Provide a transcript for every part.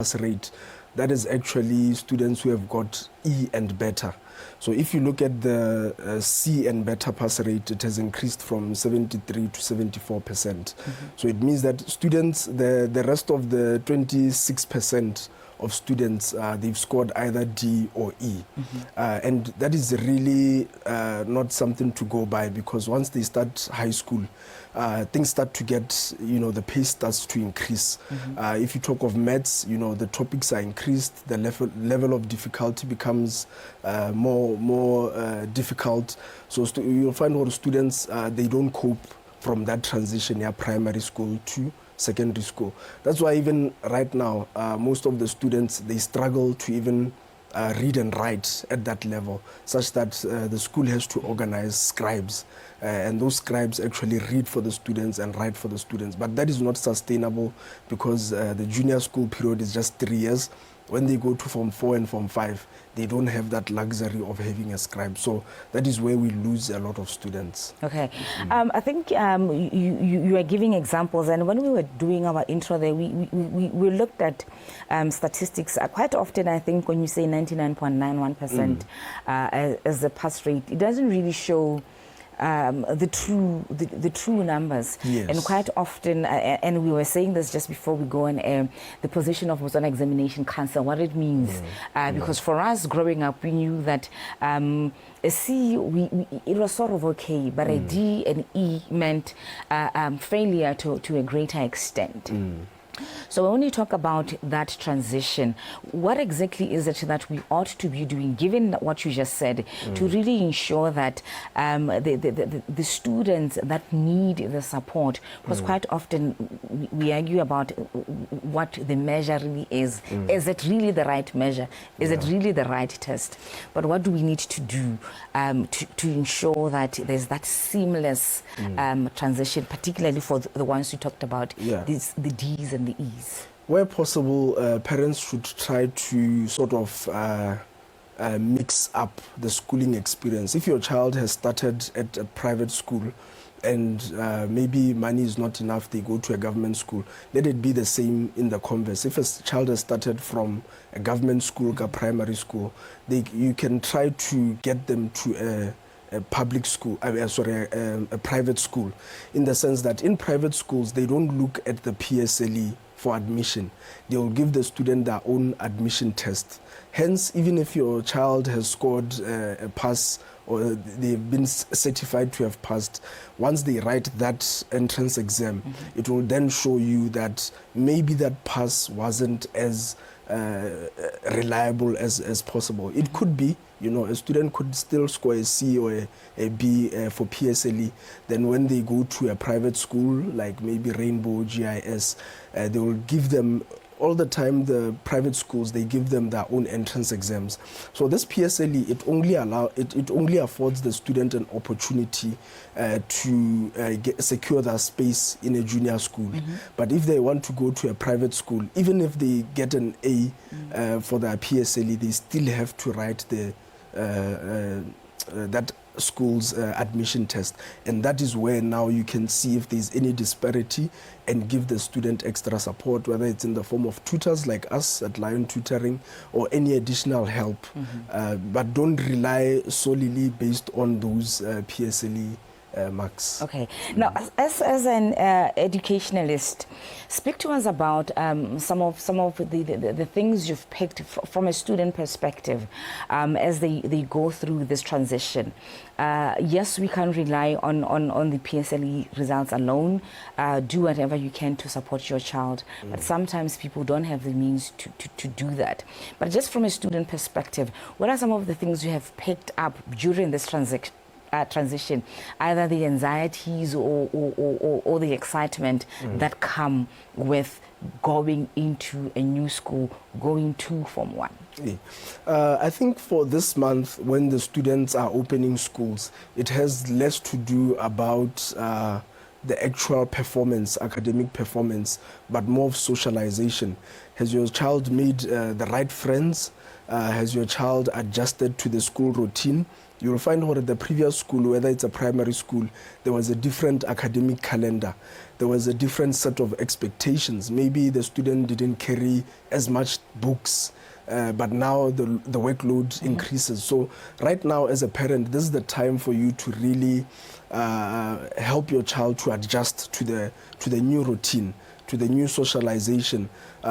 pass rate, that is actually students who have got E and better. So if you look at the C and better pass rate, it has increased from 73 to 74%. So it means that students, the rest of the 26% of students, they've scored either D or E. And that is really not something to go by, because once they start high school, things start to get, the pace starts to increase. If you talk of maths, the topics are increased, the level of difficulty becomes more difficult. So you'll find all students, they don't cope from that transition, primary school to secondary school. That's why even right now, most of the students, they struggle to even read and write at that level, such that the school has to organize scribes. And those scribes actually read for the students and write for the students. But that is not sustainable, because the junior school period is just 3 years. When they go to Form 4 and Form 5, they don't have that luxury of having a scribe. So that is where we lose a lot of students. Okay. I think you are giving examples, and when we were doing our intro there, we looked at statistics. Quite often, I think when you say 99.91% as the pass rate, it doesn't really show the true numbers. Yes. And quite often, and we were saying this just before we go on air, the position of Botswana Examination Council, what it means. Because for us growing up, we knew that a C, it was sort of okay, but a D and E meant failure to a greater extent. So when you talk about that transition, what exactly is it that we ought to be doing, given what you just said, to really ensure that the students that need the support, because quite often we argue about what the measure really is. Is it really the right measure? Is it really the right test? But what do we need to do to ensure that there's that seamless transition, particularly for the ones you talked about, the D's and the E's? Where possible, parents should try to sort of mix up the schooling experience. If your child has started at a private school and maybe money is not enough, they go to a government school, let it be the same in the converse. If a child has started from a government school, a primary school, you can try to get them to a public school, a private school, in the sense that in private schools, they don't look at the PSLE for admission. They will give the student their own admission test. Hence, even if your child has scored a pass, or they've been certified to have passed, once they write that entrance exam, it will then show you that maybe that pass wasn't as reliable as possible. It could be, a student could still score a C or a B for PSLE. Then when they go to a private school, like maybe Rainbow, GIS, they will give them, all the time the private schools, they give them their own entrance exams. So this PSLE, it only affords the student an opportunity to secure their space in a junior school. But if they want to go to a private school, even if they get an A for their PSLE, they still have to write that school's admission test. And that is where now you can see if there's any disparity and give the student extra support, whether it's in the form of tutors like us at Lion Tutoring or any additional help. But don't rely solely based on those PSLE marks. Okay. Now, as an educationalist, speak to us about some of the things you've picked from a student perspective as they go through this transition. Yes, we can't rely on the PSLE results alone. Do whatever you can to support your child, but sometimes people don't have the means to do that. But just from a student perspective, what are some of the things you have picked up during this transition, either the anxieties or the excitement that come with going into a new school, going to Form 1? I think for this month, when the students are opening schools, it has less to do about the actual performance, academic performance, but more of socialization. Has your child made the right friends? Has your child adjusted to the school routine? you will find at the previous school, whether it's a primary school, there was a different academic calendar. There was a different set of expectations. Maybe the student didn't carry as much books, but now the workload increases. So right now, as a parent, this is the time for you to really help your child to adjust to the new routine, to the new socialization.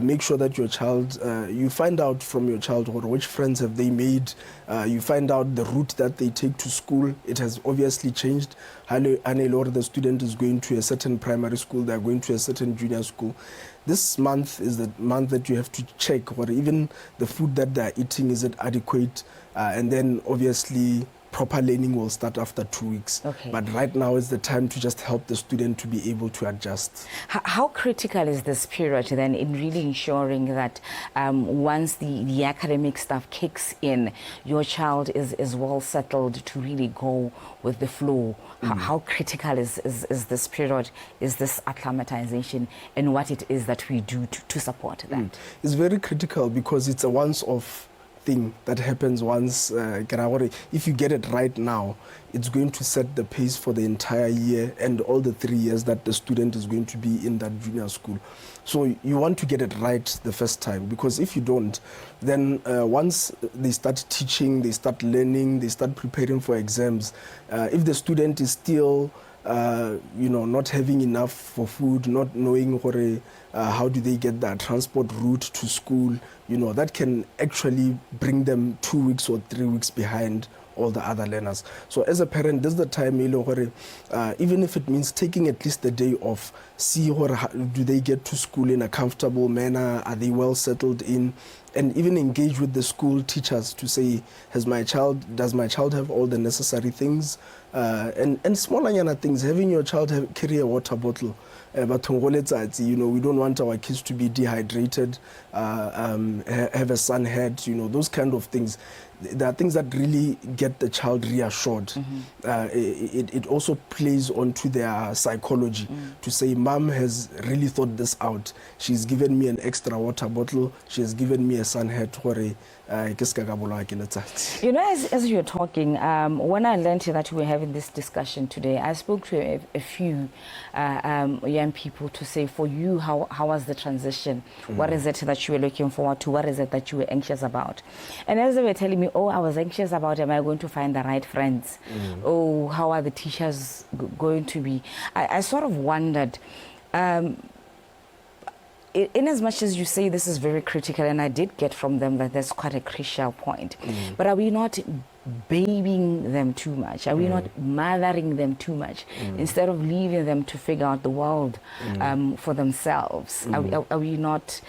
Make sure that your child, you find out from your child which friends have they made. You find out the route that they take to school. It has obviously changed. The student is going to a certain primary school, they're going to a certain junior school. This month is the month that you have to check or even the food that they're eating, is it adequate? And then obviously proper learning will start after 2 weeks. Okay. But right now is the time to just help the student to be able to adjust. How critical is this period then in really ensuring that once the academic stuff kicks in, your child is well settled to really go with the flow? How critical is this period, is this acclimatization, and what it is that we do to support that? It's very critical because it's a once-off thing that happens once. If you get it right now, it's going to set the pace for the entire year and all the 3 years that the student is going to be in that junior school. So you want to get it right the first time, because if you don't, then once they start teaching, they start learning, they start preparing for exams, if the student is still not having enough for food, not knowing how do they get that transport route to school, that can actually bring them 2 weeks or 3 weeks behind all the other learners. So as a parent, this is the time, even if it means taking at least a day off, see do they get to school in a comfortable manner, are they well settled in, and even engage with the school teachers to say, does my child have all the necessary things? And smaller things, having your child carry a water bottle. But we don't want our kids to be dehydrated, have a sun head, those kind of things. There are things that really get the child reassured. It also plays onto their psychology to say, Mom has really thought this out. She's given me an extra water bottle. She has given me a sun hat. As you're talking, when I learned that we were having this discussion today, I spoke to a few young people to say, for you, how was the transition? What is it that you were looking forward to? What is it that you were anxious about? And as they were telling me, I was anxious about, am I going to find the right friends? How are the teachers going to be? I sort of wondered, in as much as you say this is very critical, and I did get from them that there's quite a crucial point, but are we not babying them too much? Are we not mothering them too much instead of leaving them to figure out the world for themselves? Are we not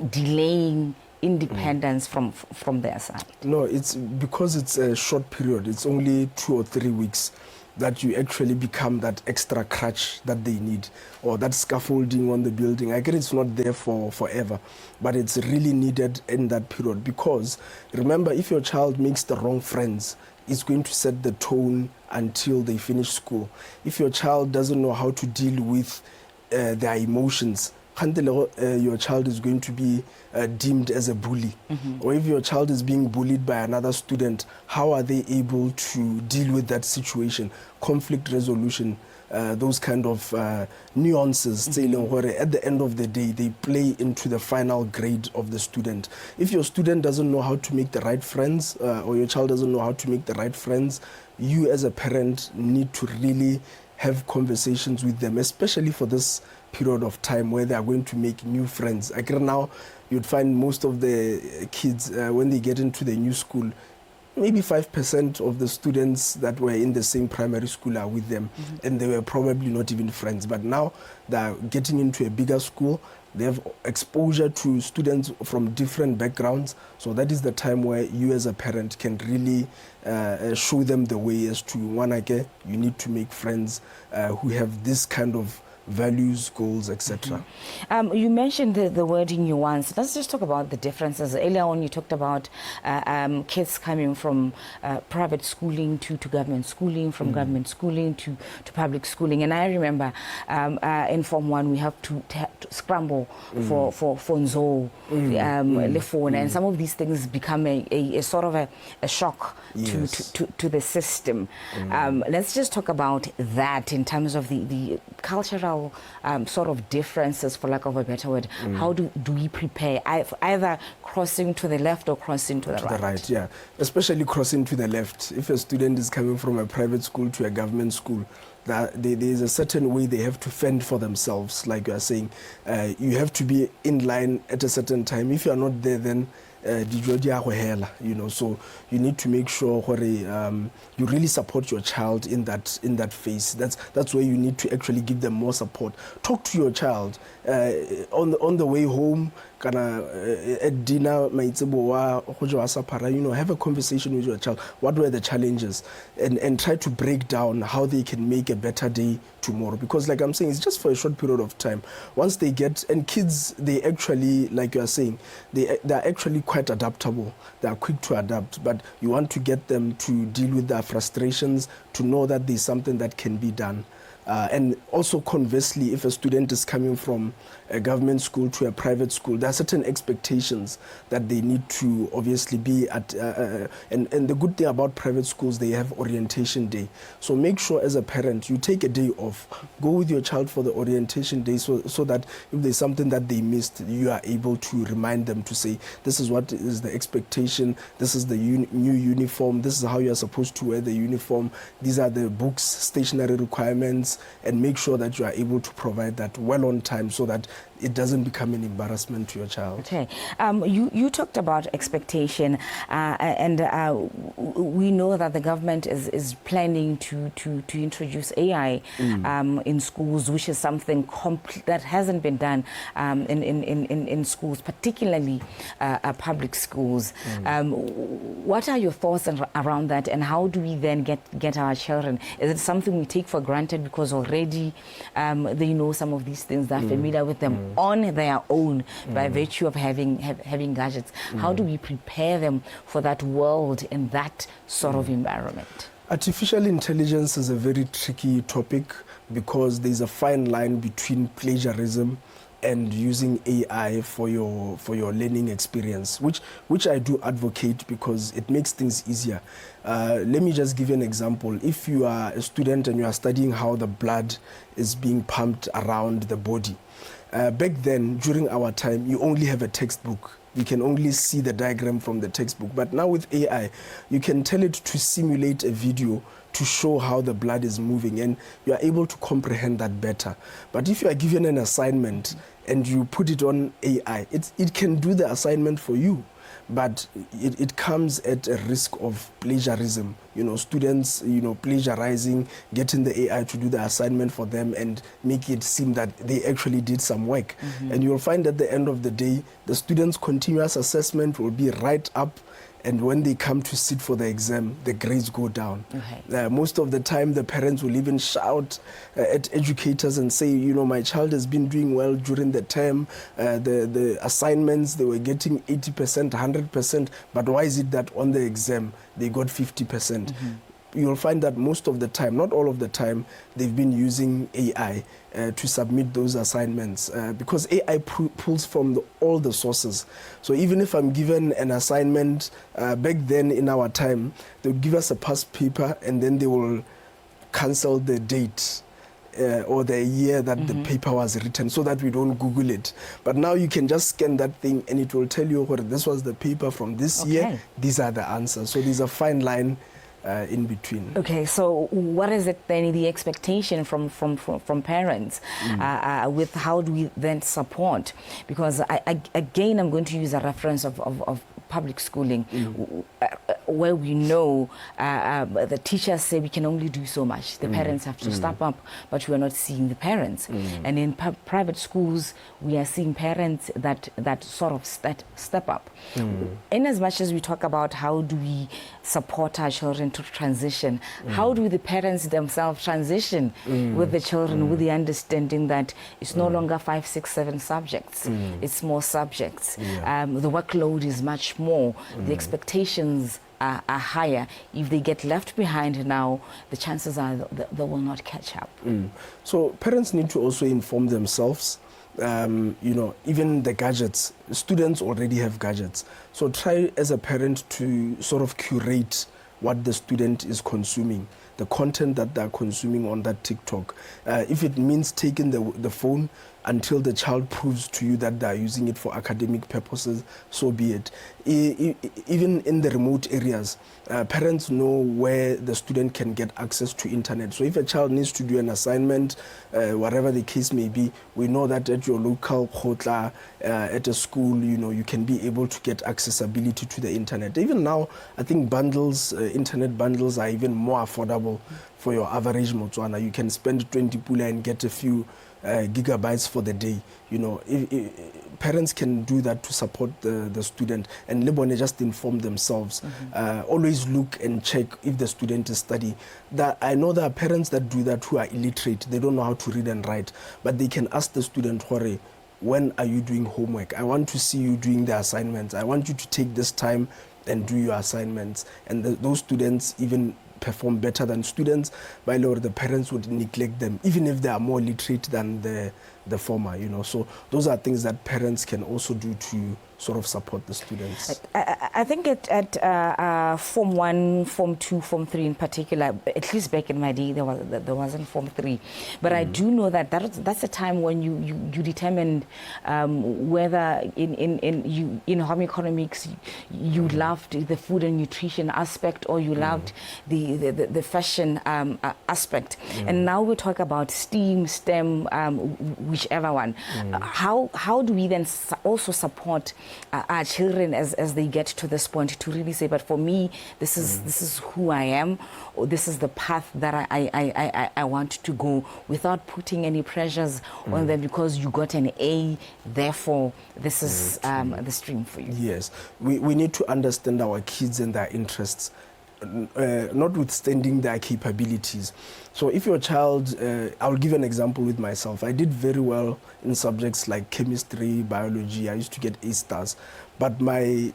delaying independence from their side? No, it's because it's a short period. It's only 2 or 3 weeks that you actually become that extra crutch that they need, or that scaffolding on the building. I get it's not there for forever, but it's really needed in that period, because remember, if your child makes the wrong friends, it's going to set the tone until they finish school. If your child doesn't know how to deal with their emotions, your child is going to be deemed as a bully. Or if your child is being bullied by another student, how are they able to deal with that situation? Conflict resolution, those kind of nuances, at the end of the day, they play into the final grade of the student. If your student doesn't know how to make the right friends, or your child doesn't know how to make the right friends, you as a parent need to really have conversations with them, especially for this period of time where they are going to make new friends. Now, you'd find most of the kids, when they get into the new school, maybe 5% of the students that were in the same primary school are with them, and they were probably not even friends. But now they're getting into a bigger school, they have exposure to students from different backgrounds, so that is the time where you as a parent can really show them the way as to, you need to make friends who have this kind of values, goals, etc. You mentioned the word nuance. Let's just talk about the differences. Earlier on, you talked about kids coming from private schooling to government schooling, from government schooling to public schooling. And I remember in Form 1, we have to scramble for Nzo, le phone, and some of these things become a sort of a shock to the system. Let's just talk about that in terms of the cultural sort of differences, for lack of a better word. How do we prepare, either crossing to the left or crossing to the right? The right, yeah. Especially crossing to the left. If a student is coming from a private school to a government school, there is a certain way they have to fend for themselves, like you are saying. You have to be in line at a certain time. If you are not there, then you know, so you need to make sure you really support your child in that phase. That's where you need to actually give them more support. Talk to your child on the way home, at dinner, you know, have a conversation with your child. What were the challenges, and try to break down how they can make a better day tomorrow. Because like I'm saying, it's just for a short period of time. Once they get, and kids, they actually, like you are saying, they're actually quite adaptable. They are quick to adapt, but you want to get them to deal with their frustrations, to know that there's something that can be done. And also conversely, if a student is coming from a government school to a private school, there are certain expectations that they need to obviously be at. And the good thing about private schools, they have orientation day. So make sure as a parent, you take a day off. Go with your child for the orientation day so that if there's something that they missed, you are able to remind them to say, this is what is the expectation, this is the new uniform, this is how you are supposed to wear the uniform, these are the books, stationery requirements, and make sure that you are able to provide that well on time so that it doesn't become an embarrassment to your child. Okay. You talked about expectation, and we know that the government is planning to introduce AI in schools, which is something that hasn't been done in schools, particularly public schools. What are your thoughts around that, and how do we then get our children? Is it something we take for granted because already they know some of these things, they're familiar with them on their own by virtue of having gadgets? How do we prepare them for that world in that sort of environment? Artificial intelligence is a very tricky topic because there's a fine line between plagiarism and using AI for your learning experience, which I do advocate because it makes things easier. Let me just give you an example. If you are a student and you are studying how the blood is being pumped around the body, back then, during our time, you only have a textbook. You can only see the diagram from the textbook. But now with AI, you can tell it to simulate a video to show how the blood is moving, and you are able to comprehend that better. But if you are given an assignment and you put it on AI, it can do the assignment for you. But it comes at a risk of plagiarism. You know, students, plagiarizing, getting the AI to do the assignment for them and make it seem that they actually did some work. And you'll find at the end of the day, the students' continuous assessment will be right up, and when they come to sit for the exam, the grades go down. Most of the time, the parents will even shout at educators and say, my child has been doing well during the term. The assignments, they were getting 80%, 100%, but why is it that on the exam, they got 50%? You'll find that most of the time, not all of the time, they've been using AI to submit those assignments because AI pulls from all the sources. So even if I'm given an assignment, back then in our time, they would give us a past paper and then they will cancel the date or the year that the paper was written so that we don't Google it. But now you can just scan that thing and it will tell you, this was the paper from this year, these are the answers. So there's a fine line in between. Okay, so what is it then, the expectation from parents with how do we then support? Because again, I'm going to use a reference of public schooling. where we know the teachers say we can only do so much. The parents have to step up, but we are not seeing the parents. And in private schools, we are seeing parents that sort of step up. In as much as we talk about how do we support our children to transition, how do the parents themselves transition with the children, with the understanding that it's no longer 5, 6, 7 subjects, it's more subjects. The workload is much more. The expectations are higher. If they get left behind now, the chances are they will not catch up. So parents need to also inform themselves. Even the gadgets, students already have gadgets. So try as a parent to sort of curate what the student is consuming, the content that they're consuming on that TikTok. If it means taking the phone until the child proves to you that they're using it for academic purposes, so be it. Even in the remote areas, parents know where the student can get access to internet. So if a child needs to do an assignment, whatever the case may be, we know that at your local khotla, at a school, you can be able to get accessibility to the internet. Even now, I think bundles, internet bundles are even more affordable for your average Botswana. You can spend 20 pula and get a few gigabytes for the day. Parents can do that to support the student, and Lebone just inform themselves. Always look and check if the student is studying. I know there are parents that do that who are illiterate. They don't know how to read and write, but they can ask the student, when are you doing homework? I want to see you doing the assignments. I want you to take this time and do your assignments. And those students even perform better than students, by law the parents would neglect them, even if they are more literate than the former, So those are things that parents can also do to sort of support the students. I think at Form 1, Form 2, Form 3 in particular, at least back in my day, there wasn't Form 3. But I do know that's a time when you determined whether in home economics you loved the food and nutrition aspect, or you loved the fashion aspect. And now we talk about STEAM, STEM, whichever one. How do we then also support our children as they get to this point to really say, but for me, this is who I am, or this is the path that I want to go, without putting any pressures on them because you got an A, therefore this is the stream for you. Yes, we need to understand our kids and their interests, notwithstanding their capabilities. So if your child, I'll give an example with myself. I did very well in subjects like chemistry, biology. I used to get A stars, but I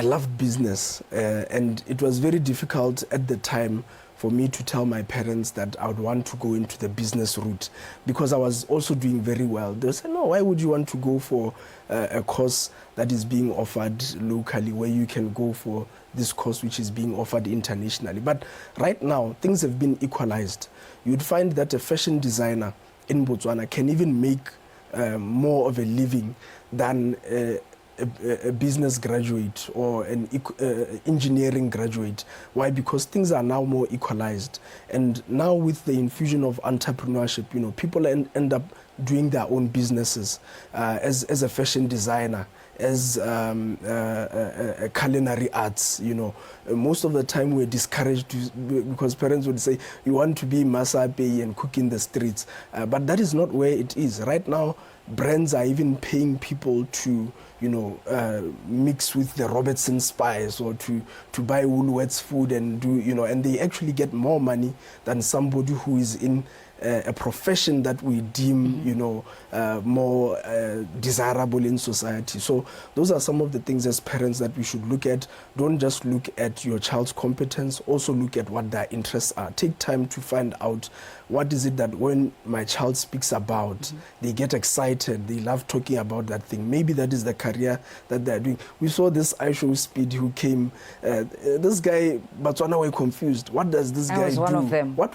loved business, and it was very difficult at the time for me to tell my parents that I would want to go into the business route, because I was also doing very well. They said, no, why would you want to go for a course that is being offered locally, where you can go for this course which is being offered internationally? But right now, things have been equalized. You'd find that a fashion designer in Botswana can even make more of a living than a business graduate or an engineering graduate. Why? Because things are now more equalized. And now with the infusion of entrepreneurship, people end up doing their own businesses as a fashion designer, as culinary arts. Most of the time we're discouraged because parents would say, you want to be masape and cook in the streets. But that is not where it is. Right now, brands are even paying people to mix with the Robertson spice, or to buy Woolworths food and do, and they actually get more money than somebody who is in a profession that we deem, more desirable in society. So those are some of the things as parents that we should look at. Don't just look at your child's competence, also look at what their interests are. Take time to find out what is it that when my child speaks about, they get excited, they love talking about that thing. Maybe that is the career that they're doing. We saw this iShow Speed who came, this guy, Botswana were confused. What does this guy do? I was one of them. What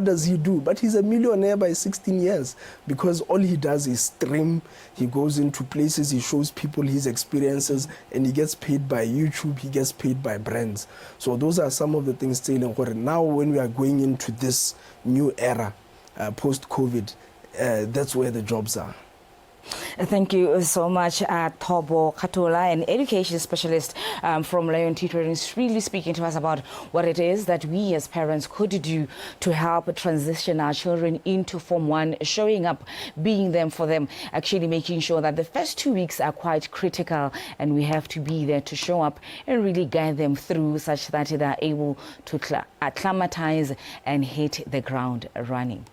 does he do? But he's a millionaire by 16 years because all he does is stream. He goes into places, he shows people his experiences, and he gets paid by YouTube, he gets paid by brands. So those are some of the things now when we are going into this new era, post-COVID, that's where the jobs are. Thank you so much, Thobo Khathola, an education specialist from Lion Tutoring, is really speaking to us about what it is that we as parents could do to help transition our children into Form 1, showing up, being them for them, actually making sure that the first 2 weeks are quite critical and we have to be there to show up and really guide them through such that they are able to acclimatize and hit the ground running.